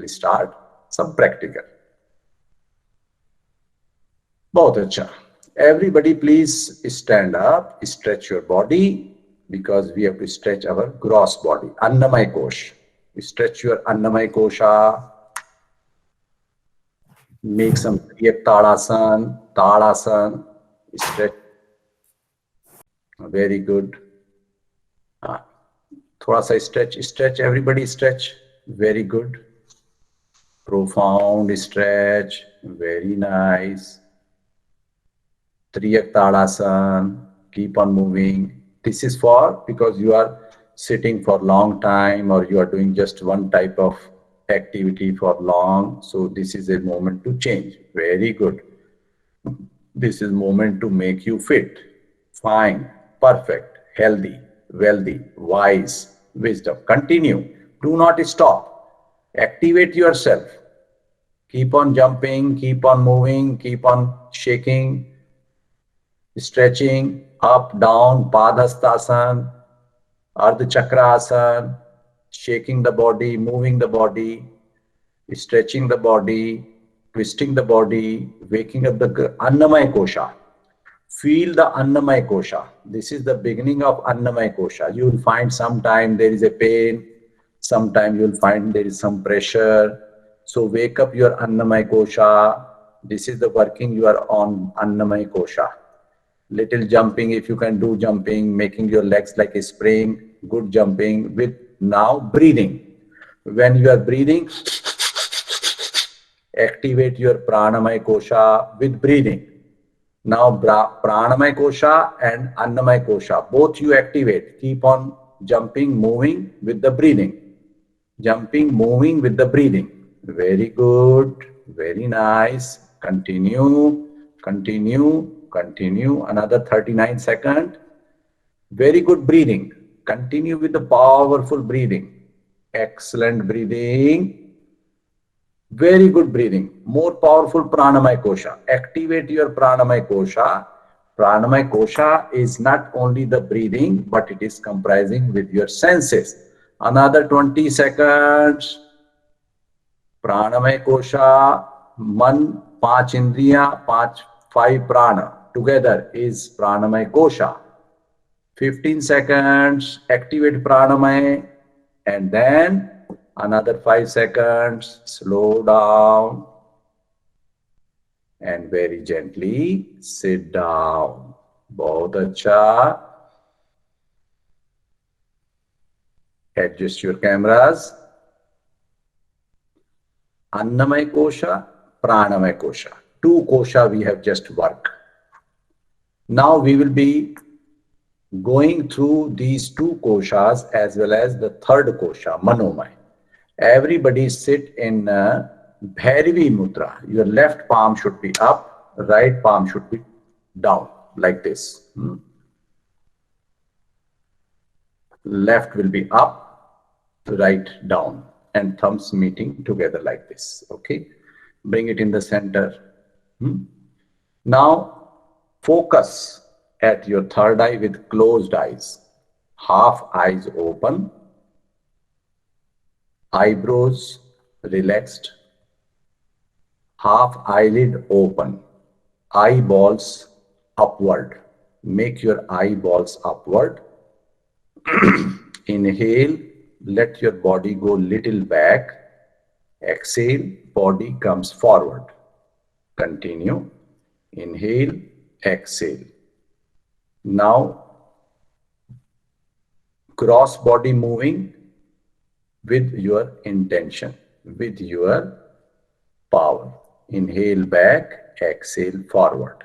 will start some practical. बहुत अच्छा. Everybody please stand up, stretch your body, because we have to stretch our gross body. Annamaya Kosha. Stretch your Annamaya Kosha. Make some Kriyak Tadasan, stretch. Very good. Thoda sa stretch, everybody stretch. Very good. Profound stretch, very nice. Triyak Tadasan, keep on moving. This is for because you are sitting for long time or you are doing just one type of activity for long. So this is a moment to change. Very good. This is moment to make you fit, fine, perfect, healthy, wealthy, wise, wisdom. Continue. Do not stop. Activate yourself. Keep on jumping, keep on moving, keep on shaking, stretching, up, down, Padhastasana, Ardha Chakra Asana, shaking the body, moving the body, stretching the body, twisting the body, waking up the Annamaya Kosha. Feel the Annamaya Kosha. This is the beginning of Annamaya Kosha. You will find sometime there is a pain, sometime you will find there is some pressure. So wake up your Annamaya Kosha. This is the working you are on Annamaya Kosha. Little jumping, if you can do jumping, making your legs like a spring, good jumping with now breathing. When you are breathing, activate your Pranamaya Kosha with breathing. Now Pranamaya Kosha and Annamaya Kosha, both you activate. Keep on jumping, moving with the breathing. Jumping, moving with the breathing. Very good, very nice. Continue, continue, continue. Another 39 seconds. Very good breathing. Continue with the powerful breathing. Excellent breathing. Very good breathing. More powerful Pranamaya Kosha. Activate your Pranamaya Kosha. Pranamaya Kosha is not only the breathing, but it is comprising with your senses. Another 20 seconds. Pranamaya Kosha, Man, 5 Indriya, 5 Prana. Together is Pranamaya Kosha. 15 seconds, activate Pranamaya, and then another 5 seconds, slow down, and very gently sit down. Bahut acha. Adjust your cameras. Annamaya Kosha, Pranamaya Kosha. 2 kosha we have just worked. Now we will be going through these 2 koshas as well as the 3rd kosha, Manomaya. Everybody sit in Bhairavi Mudra. Your left palm should be up, right palm should be down, like this. Left will be up, right down, and thumbs meeting together like this. Okay, bring it in the center. Now focus at your 3rd eye with closed eyes, half eyes open, eyebrows relaxed, half eyelid open, eyeballs upward. Make your eyeballs upward. Inhale, let your body go little back. Exhale, body comes forward. Continue. Inhale, exhale. Now, cross body moving with your intention, with your power. Inhale back, exhale forward.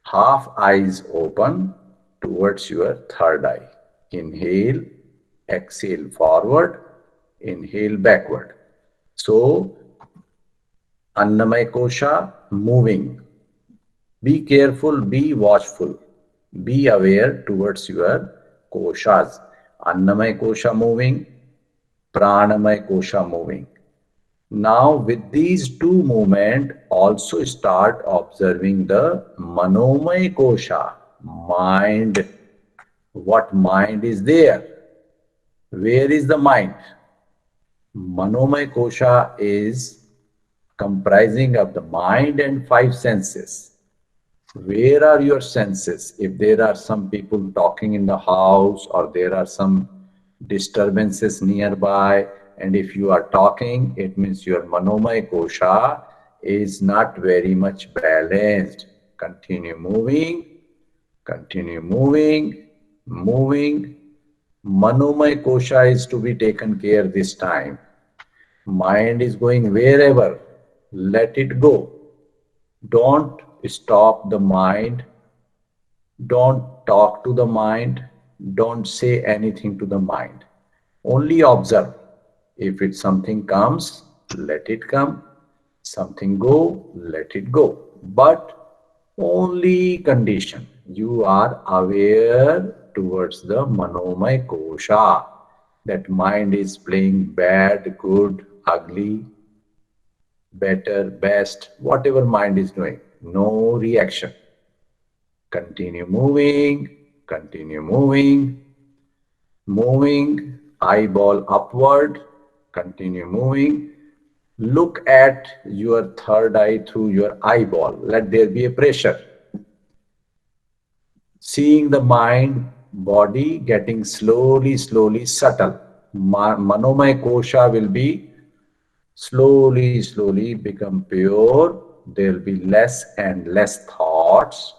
Half eyes open towards your 3rd eye. Inhale, exhale forward, inhale backward. So, Annamaya Kosha moving. Be careful, be watchful, be aware towards your koshas. Annamaya Kosha moving, Pranamaya Kosha moving. Now with these 2 movements, also start observing the Manomaya Kosha, mind. What mind is there? Where is the mind? Manomaya kosha is comprising of the mind and five senses. Where are your senses? If there are some people talking in the house or there are some disturbances nearby, and if you are talking, it means your Manomaya kosha is not very much balanced. Continue moving, continue moving, moving. Manomaya kosha is to be taken care this time. Mind is going wherever, let it go. Don't stop the mind. Don't talk to the mind. Don't say anything to the mind. Only observe. If it's something comes, let it come. Something go, let it go. But only condition. You are aware towards the Manomaya kosha. That mind is playing bad, good, ugly, better, best, whatever mind is doing. No reaction. Continue moving, continue moving, moving, eyeball upward, continue moving. Look at your third eye through your eyeball. Let there be a pressure. Seeing the mind, body getting slowly, slowly subtle. Manomaya kosha will be slowly, slowly become pure. There will be less and less thoughts.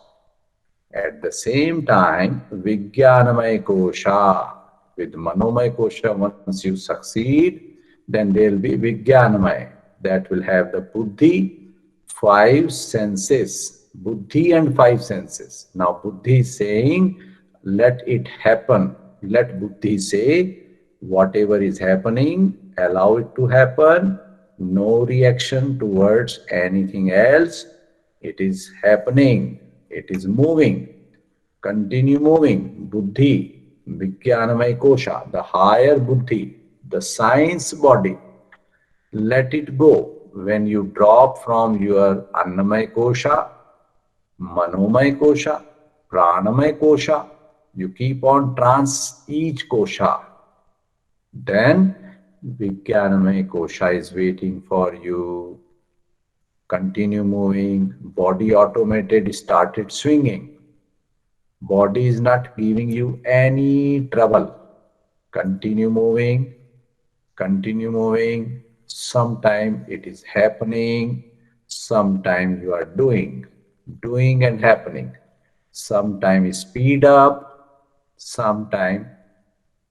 At the same time, Vijnanamaya kosha. With Manomaya kosha, once you succeed, then there will be Vijnanamaya. That will have the Buddhi, five senses. Buddhi and five senses. Now Buddhi is saying, let it happen. Let Buddhi say, whatever is happening, allow it to happen. No reaction towards anything else. It is happening. It is moving. Continue moving. Buddhi, Vijnanamaya kosha, the higher Buddhi, the science body. Let it go. When you drop from your Annamaya kosha, Manomaya kosha, Pranamaya kosha, you keep on trans each kosha. Then Vijnanamaya kosha is waiting for you. Continue moving. Body automated started swinging. Body is not giving you any trouble. Continue moving. Continue moving. Sometime it is happening. Sometime you are doing and happening. Sometime speed up. Sometime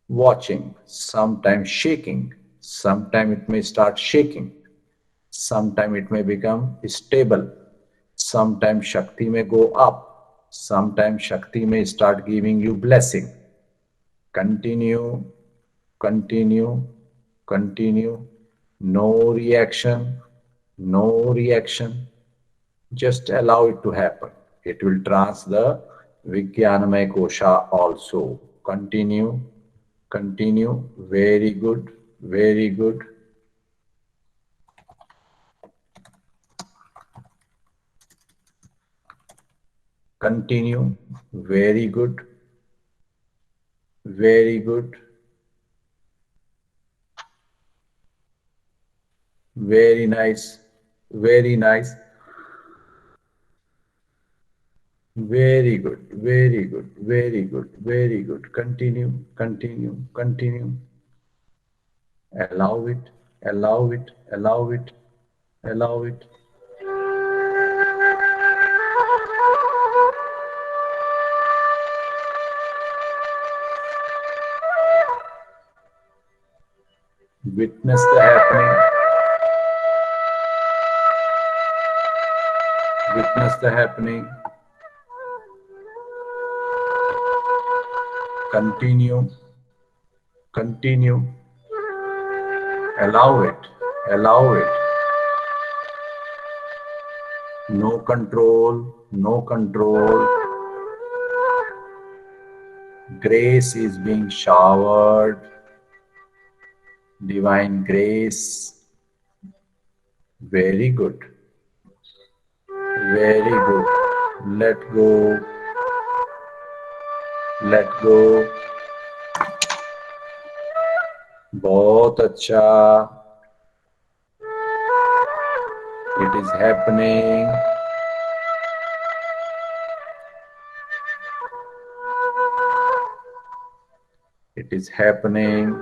watching. Sometime shaking. Sometime it may start shaking. Sometime it may become stable. Sometime Shakti may go up. Sometime Shakti may start giving you blessing. Continue, continue, continue. No reaction, no reaction. Just allow it to happen. It will trans the Vijnanamaya kosha also. Continue, continue. Very good, very good. Continue. Very good. Very good. Very nice. Very nice. Very good. Very good. Very good. Very good. Continue. Continue. Continue. Allow it. Allow it. Allow it. Allow it. Witness the happening. Witness the happening. Continue. Continue. Allow it. Allow it. No control. No control. Grace is being showered. Divine grace. Very good. Very good. Let go. Let go. बहुत अच्छा. It is happening. It is happening.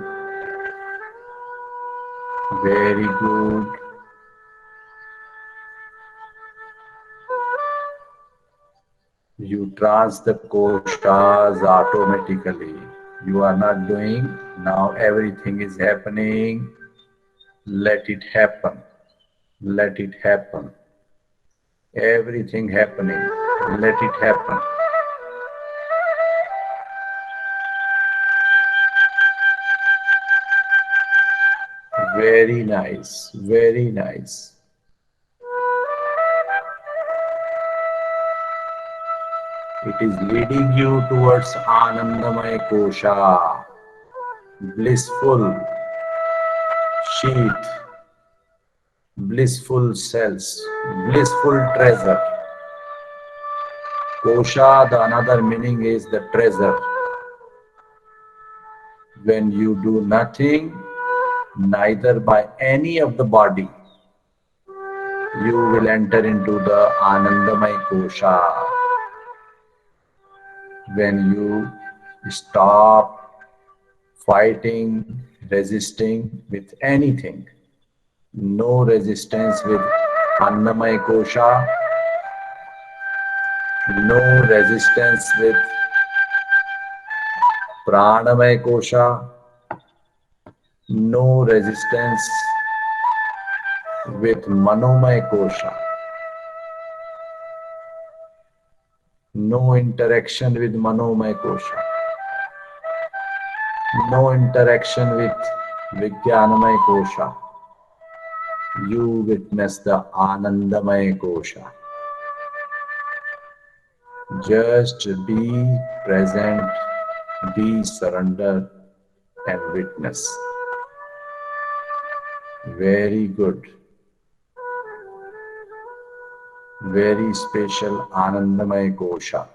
Very good. You trans the koshas automatically. You are not doing. Now everything is happening. Let it happen. Let it happen. Everything happening. Let it happen. Very nice. Very nice. It is leading you towards Anandamaya Kosha, blissful sheath, blissful cells, blissful treasure. Kosha, the another meaning is the treasure. When you do nothing, neither by any of the body, you will enter into the Anandamaya Kosha. When you stop fighting, resisting with anything, no resistance with Annamaya Kosha, no resistance with Pranamaya Kosha, no resistance with Manomaya Kosha, no interaction with Manomaya Kosha, no interaction with Vijnanamaya Kosha. You witness the Anandamaya Kosha. Just be present, be surrender and witness. Very good. Very special Anandamaya Kosha.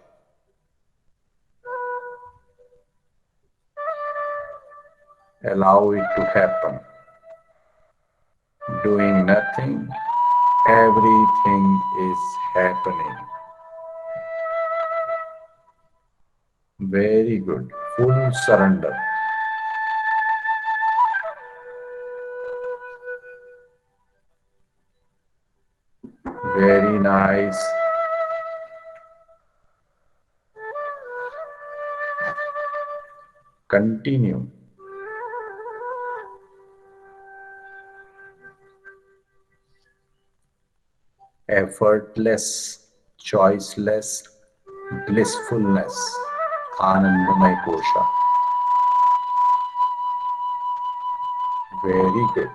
Allow it to happen. Doing nothing, everything is happening. Very good. Full surrender. Very nice. Continue. Effortless, choiceless, blissfulness. Anandamaya Kosha. Very good.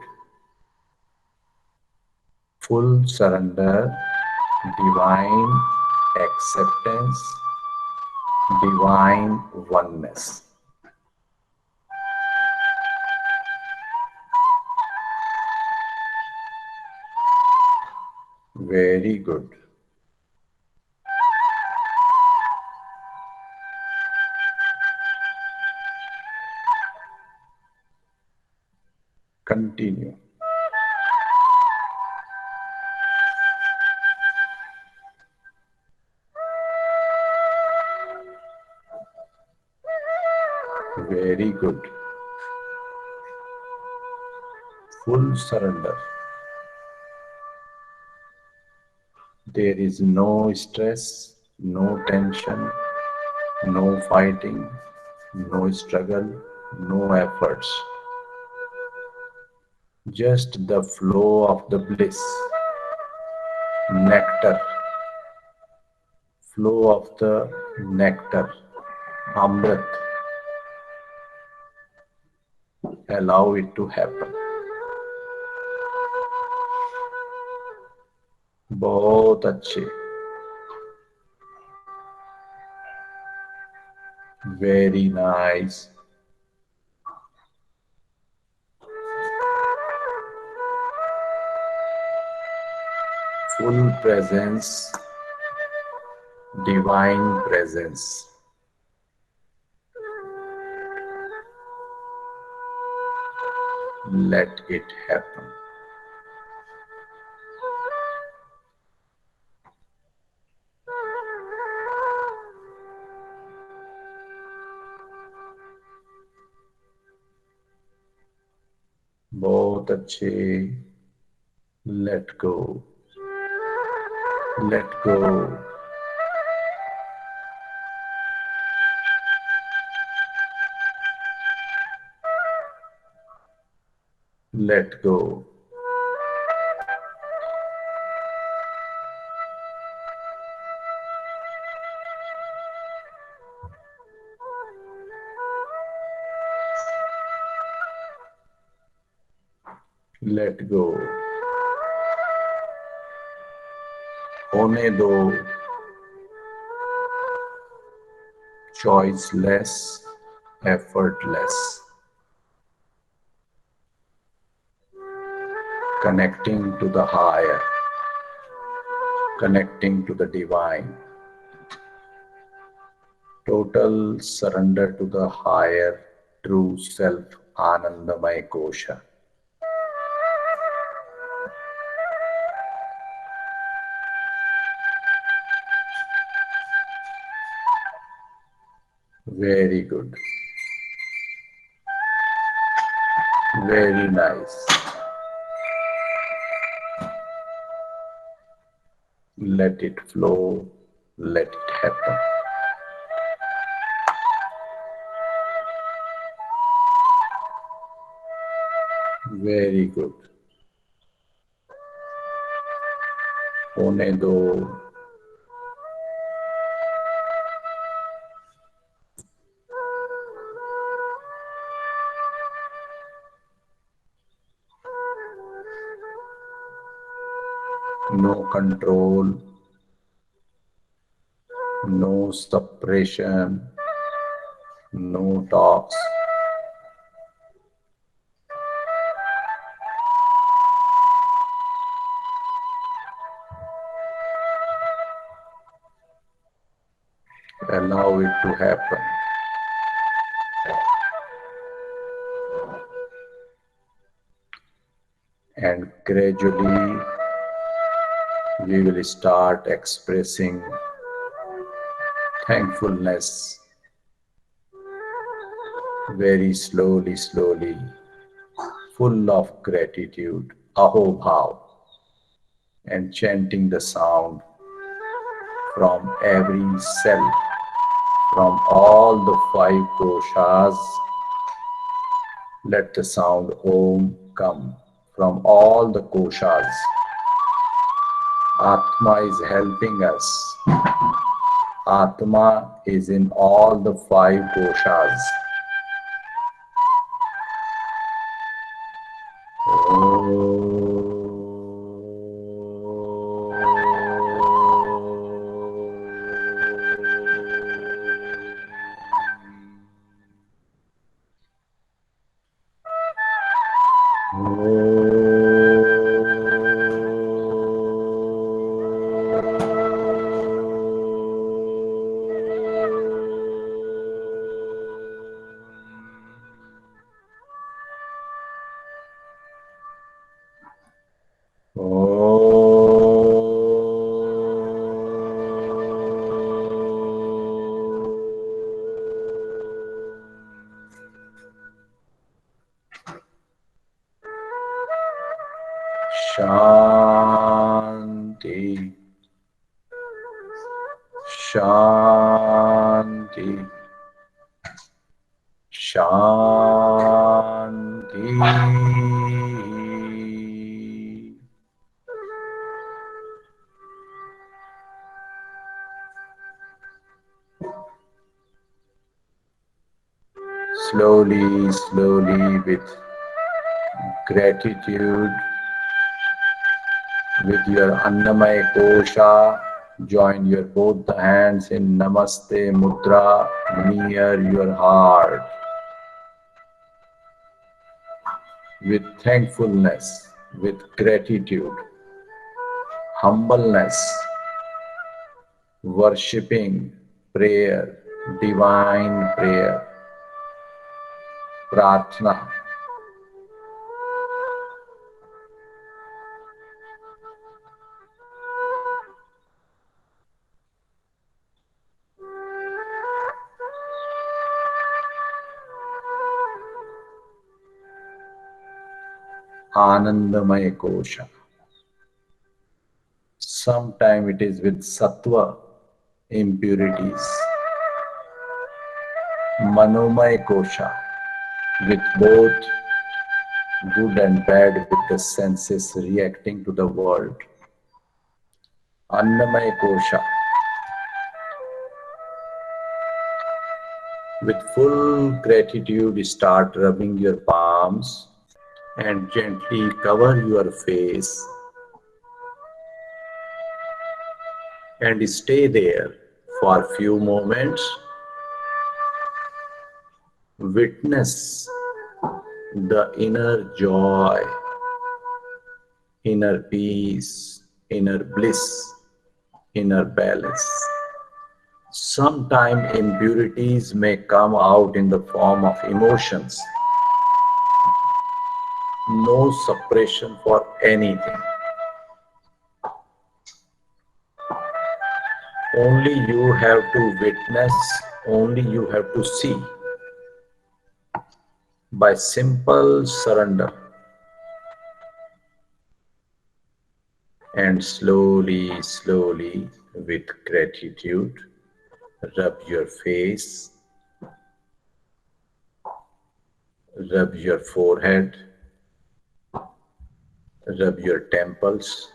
Full surrender, divine acceptance, divine oneness. Very good. Continue. Very good. Full surrender. There is no stress, no tension, no fighting, no struggle, no efforts. Just the flow of the bliss, nectar, flow of the nectar, Amrit. Allow it to happen. बहुत अच्छे. Very nice. Full presence, divine presence. Let it happen. बहुत अच्छे. Let go. Let go. Let go. Let go. होने दो. Choiceless, effortless. Connecting to the higher. Connecting to the divine. Total surrender to the higher true self, Anandamaya Kosha. Very good. Very nice. Let it flow. Let it happen. Very good. होने दो. No control, no suppression, no talks. Allow it to happen. And gradually we will start expressing thankfulness very slowly, slowly, full of gratitude, Aho Bhav, and chanting the sound from every cell, from all the 5 koshas. Let the sound Om come from all the koshas. Atma is helping us. Atma is in all the 5 koshas. Shanti, Shanti, Shanti. Slowly, slowly, with gratitude, with your Annamaya Kosha, join your both the hands in Namaste Mudra near your heart. With thankfulness, with gratitude, humbleness, worshipping, prayer, divine prayer, prarthana. Anandamaya Kosha. Sometime it is with sattva impurities. Manomaya Kosha, with both good and bad, with the senses reacting to the world. Annamaya Kosha, with full gratitude, start rubbing your palms and gently cover your face and stay there for a few moments. Witness the inner joy, inner peace, inner bliss, inner balance. Sometimes impurities may come out in the form of emotions. No suppression for anything. Only you have to witness, only you have to see. By simple surrender. And slowly, slowly, with gratitude, rub your face, rub your forehead, rub your temples,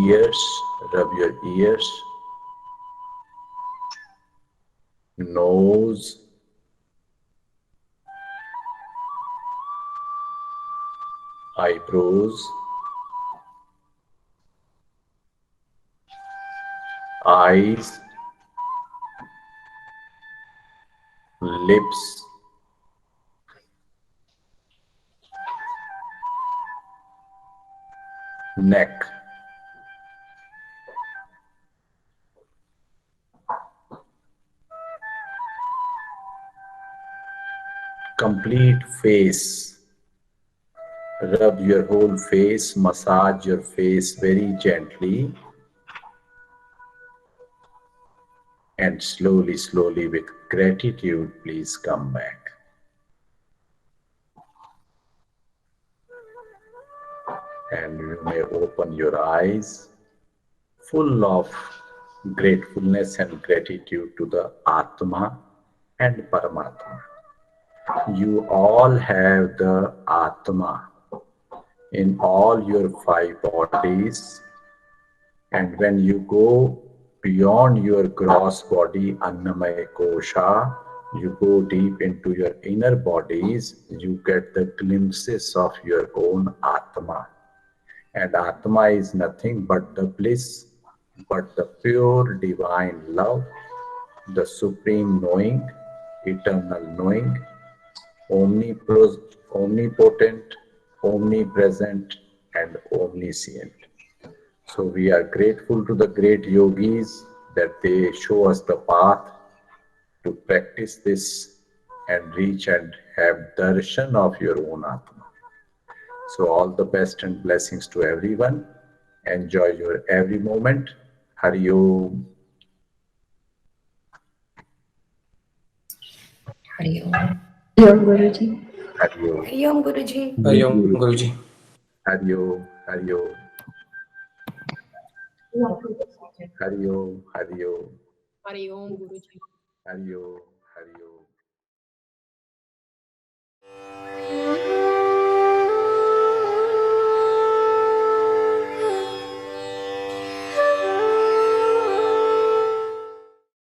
ears, rub your ears, nose, eyebrows, eyes, lips, neck. Complete face. Rub your whole face, massage your face very gently. And slowly, slowly, with gratitude, please come back. And you may open your eyes full of gratefulness and gratitude to the Atma and Paramatma. You all have the Atma in all your 5 bodies, and when you go beyond your gross body, Annamaya Kosha, you go deep into your inner bodies, you get the glimpses of your own Atma. And Atma is nothing but the bliss, but the pure divine love, the supreme knowing, eternal knowing, omnipotent, omnipresent, and omniscient. So we are grateful to the great yogis that they show us the path to practice this and reach and have darshan of your own Atma. So all the best and blessings to everyone. Enjoy your every moment. Hari Om. Hari Om. Hari Om, Guruji. Hari Om. Hari Om, Guruji. Hari Om, Guruji. Hari Om. Hari Om. Hari Om. Hari Om. Hari Om Guruji. Hari Om. Hari Om.